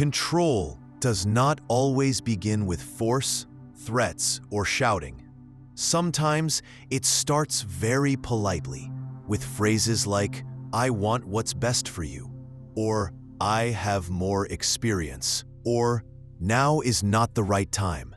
Control does not always begin with force, threats, or shouting. Sometimes it starts very politely with phrases like, "I want what's best for you," or "I have more experience," or "Now is not the right time."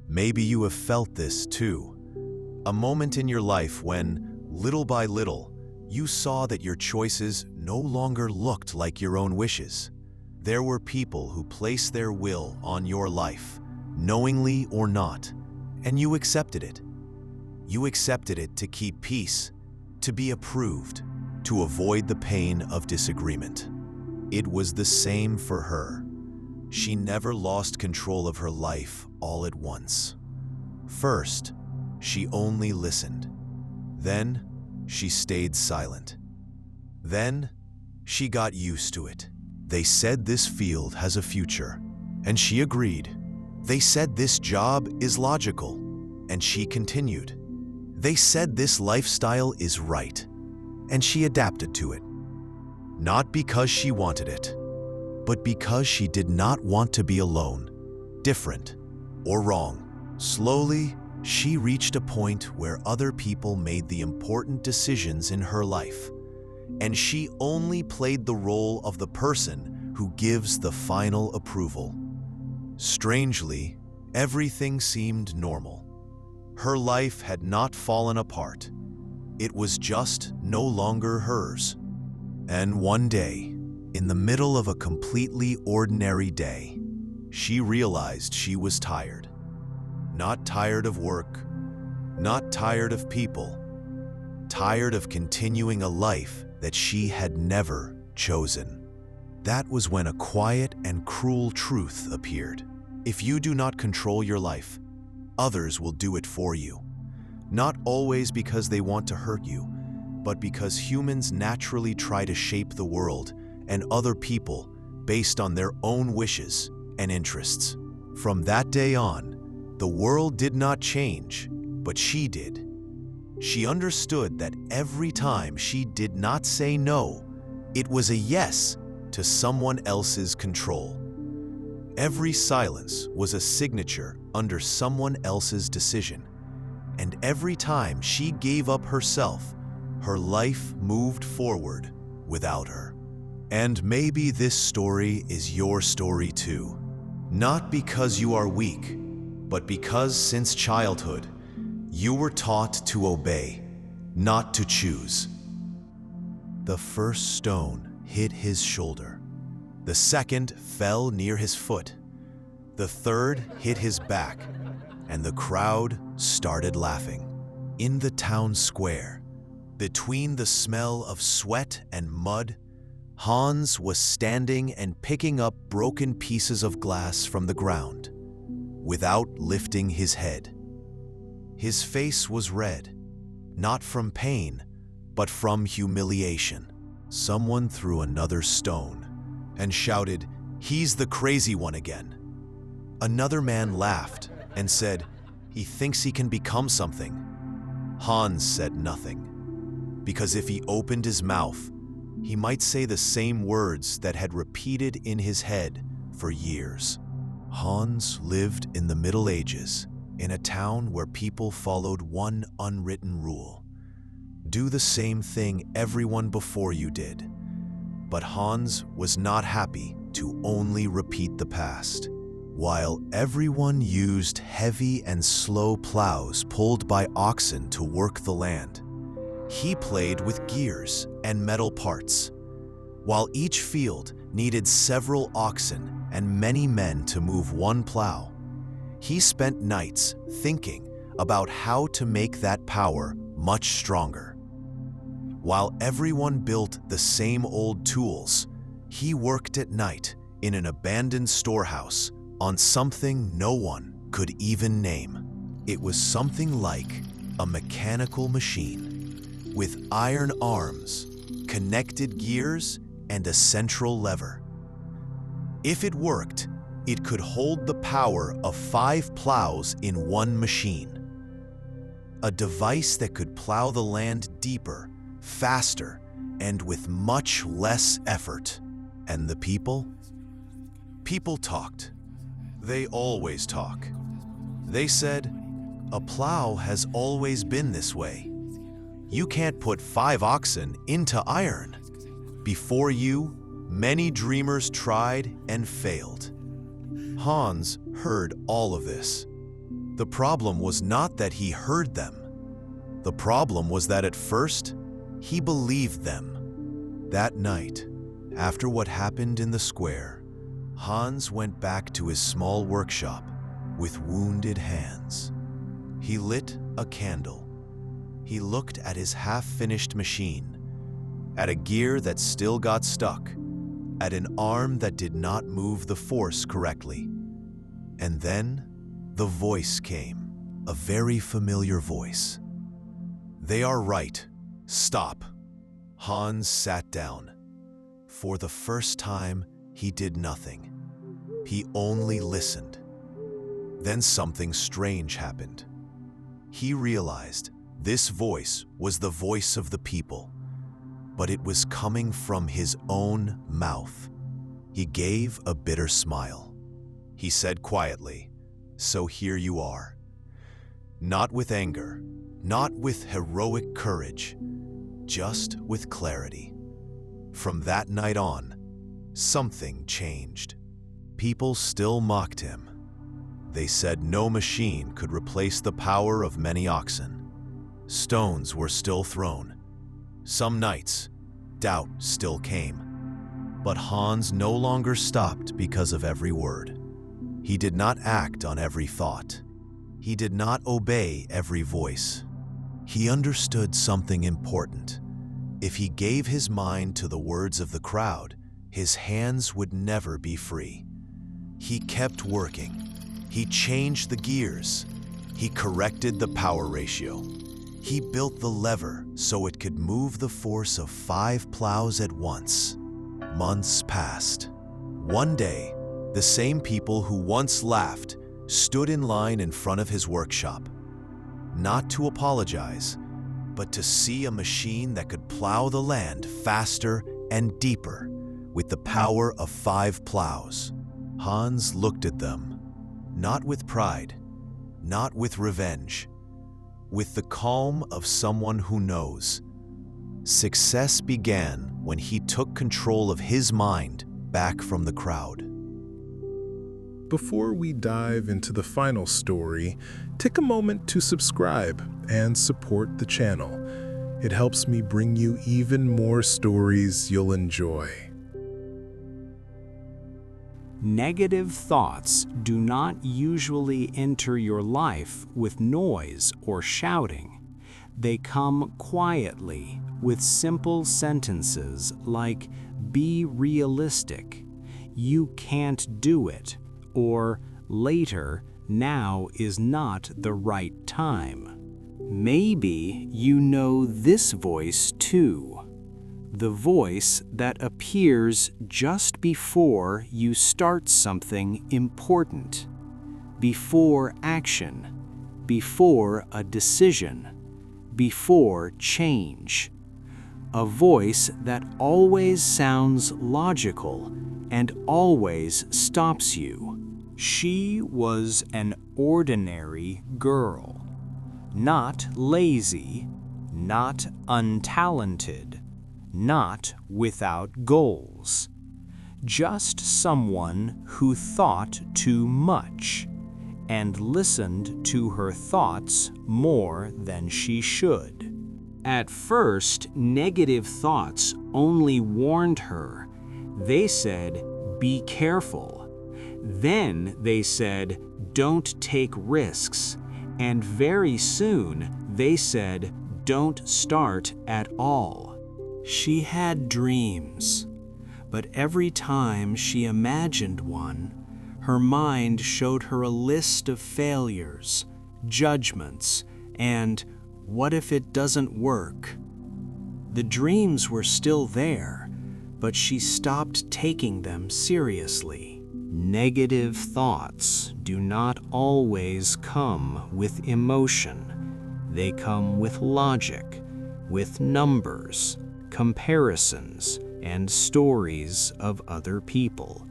Maybe you have felt this too. A moment in your life when, little by little, you saw that your choices no longer looked like your own wishes. There were people who placed their will on your life, knowingly or not, and you accepted it. You accepted it to keep peace, to be approved, to avoid the pain of disagreement. It was the same for her. She never lost control of her life all at once. First, she only listened. Then, she stayed silent. Then, she got used to it. They said this field has a future, and she agreed. They said this job is logical, and she continued. They said this lifestyle is right, and she adapted to it. Not because she wanted it, but because she did not want to be alone, different, or wrong. Slowly, she reached a point where other people made the important decisions in her life, and she only played the role of the person who gives the final approval. Strangely, everything seemed normal. Her life had not fallen apart. It was just no longer hers. And one day, in the middle of a completely ordinary day, she realized she was tired. Not tired of work, not tired of people, tired of continuing a life that she had never chosen. That was when a quiet and cruel truth appeared. If you do not control your life, others will do it for you. Not always because they want to hurt you, but because humans naturally try to shape the world and other people based on their own wishes and interests. From that day on, the world did not change, but she did. She understood that every time she did not say no, it was a yes to someone else's control. Every silence was a signature under someone else's decision, and every time she gave up herself, her life moved forward without her. And maybe this story is your story too. Not because you are weak, but because since childhood, you were taught to obey, not to choose. The first stone hit his shoulder. The second fell near his foot. The third hit his back, and the crowd started laughing. In the town square, between the smell of sweat and mud, Hans was standing and picking up broken pieces of glass from the ground, without lifting his head. His face was red, not from pain, but from humiliation. Someone threw another stone and shouted, "He's the crazy one again." Another man laughed and said, "He thinks he can become something." Hans said nothing, because if he opened his mouth, he might say the same words that had repeated in his head for years. Hans lived in the Middle Ages, in a town where people followed one unwritten rule: do the same thing everyone before you did. But Hans was not happy to only repeat the past. While everyone used heavy and slow plows pulled by oxen to work the land, he played with gears and metal parts. While each field needed several oxen and many men to move one plow, he spent nights thinking about how to make that power much stronger. While everyone built the same old tools, he worked at night in an abandoned storehouse on something no one could even name. It was something like a mechanical machine with iron arms, connected gears, and a central lever. If it worked, it could hold the power of 5 plows in one machine. A device that could plow the land deeper, faster, and with much less effort. And the people? People talked. They always talk. They said, "A plow has always been this way. You can't put 5 oxen into iron." Before you, many dreamers tried and failed. Hans heard all of this. The problem was not that he heard them. The problem was that at first, he believed them. That night, after what happened in the square, Hans went back to his small workshop with wounded hands. He lit a candle. He looked at his half-finished machine, at a gear that still got stuck, at an arm that did not move the force correctly. And then the voice came, a very familiar voice. "They are right. Stop." Hans sat down. For the first time, he did nothing. He only listened. Then something strange happened. He realized this voice was the voice of the people, but it was coming from his own mouth. He gave a bitter smile. He said quietly, "So here you are." Not with anger, not with heroic courage, just with clarity. From that night on, something changed. People still mocked him. They said no machine could replace the power of many oxen. Stones were still thrown. Some nights, doubt still came. But Hans no longer stopped because of every word. He did not act on every thought. He did not obey every voice. He understood something important. If he gave his mind to the words of the crowd, his hands would never be free. He kept working. He changed the gears. He corrected the power ratio. He built the lever so it could move the force of 5 plows at once. Months passed. One day, the same people who once laughed stood in line in front of his workshop, not to apologize, but to see a machine that could plow the land faster and deeper with the power of 5 plows. Hans looked at them, not with pride, not with revenge, with the calm of someone who knows. Success began when he took control of his mind back from the crowd. Before we dive into the final story, take a moment to subscribe and support the channel. It helps me bring you even more stories you'll enjoy. Negative thoughts do not usually enter your life with noise or shouting. They come quietly with simple sentences like, "Be realistic," "You can't do it," or "Later, now is not the right time." Maybe you know this voice too. The voice that appears just before you start something important, before action, before a decision, before change. A voice that always sounds logical and always stops you. She was an ordinary girl, not lazy, not untalented, not without goals. Just someone who thought too much and listened to her thoughts more than she should. At first, negative thoughts only warned her. They said, "Be careful." Then they said, "Don't take risks." And very soon they said, "Don't start at all." She had dreams, but every time she imagined one, her mind showed her a list of failures, judgments, and "what if it doesn't work?" The dreams were still there, but she stopped taking them seriously. Negative thoughts do not always come with emotion. They come with logic, with numbers, comparisons, and stories of other people.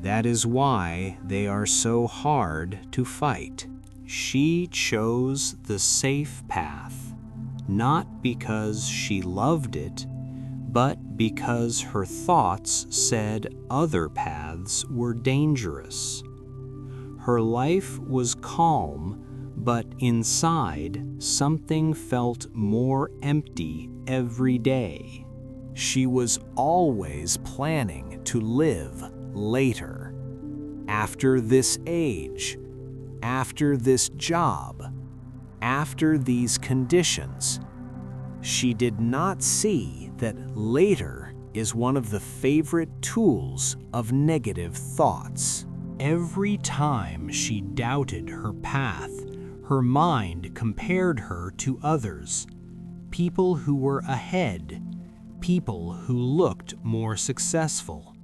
That is why they are so hard to fight. She chose the safe path, not because she loved it, but because her thoughts said other paths were dangerous. Her life was calm, but inside something felt more empty every day. She was always planning to live later, after this age, after this job, after these conditions. She did not see that later is one of the favorite tools of negative thoughts. Every time she doubted her path, her mind compared her to others, people who were ahead, people who looked more successful.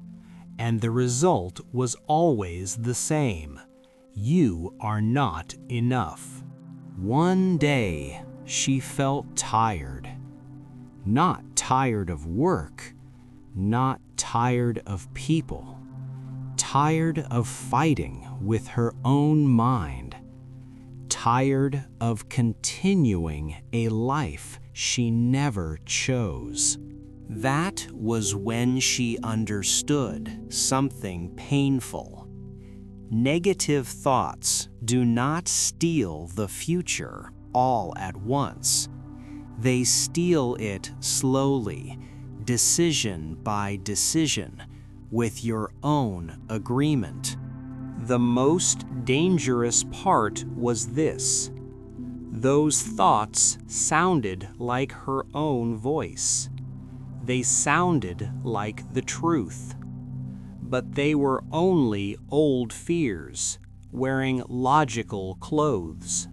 And the result was always the same. You are not enough. One day, she felt tired. Not tired of work, not tired of people, tired of fighting with her own mind, tired of continuing a life she never chose. That was when she understood something painful. Negative thoughts do not steal the future all at once. They steal it slowly, decision by decision, with your own agreement. The most dangerous part was this: those thoughts sounded like her own voice. They sounded like the truth. But they were only old fears, wearing logical clothes.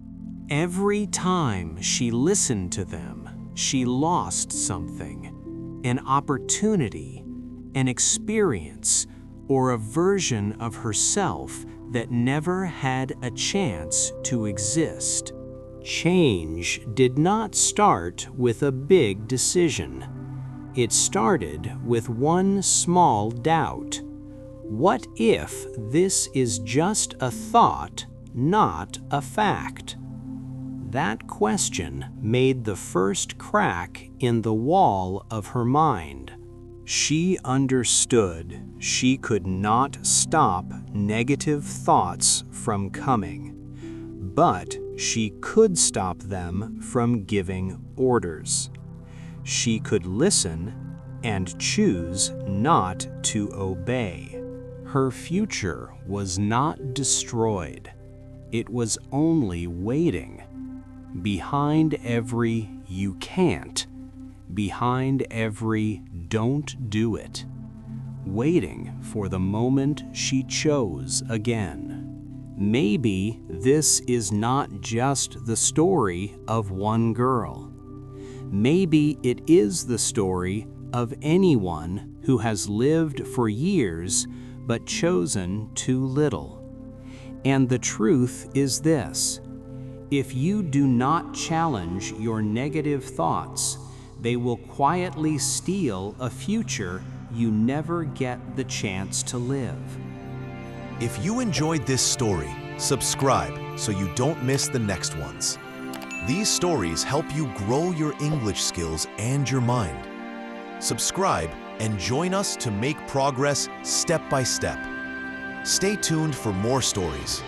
Every time she listened to them, she lost something: an opportunity, an experience, or a version of herself that never had a chance to exist. Change did not start with a big decision. It started with one small doubt. What if this is just a thought, not a fact? That question made the first crack in the wall of her mind. She understood she could not stop negative thoughts from coming, but she could stop them from giving orders. She could listen and choose not to obey. Her future was not destroyed. It was only waiting. Behind every "you can't," behind every "don't do it," waiting for the moment she chose again. Maybe this is not just the story of one girl. Maybe it is the story of anyone who has lived for years but chosen too little. And the truth is this: if you do not challenge your negative thoughts, they will quietly steal a future you never get the chance to live. If you enjoyed this story, subscribe so you don't miss the next ones. These stories help you grow your English skills and your mind. Subscribe and join us to make progress step by step. Stay tuned for more stories.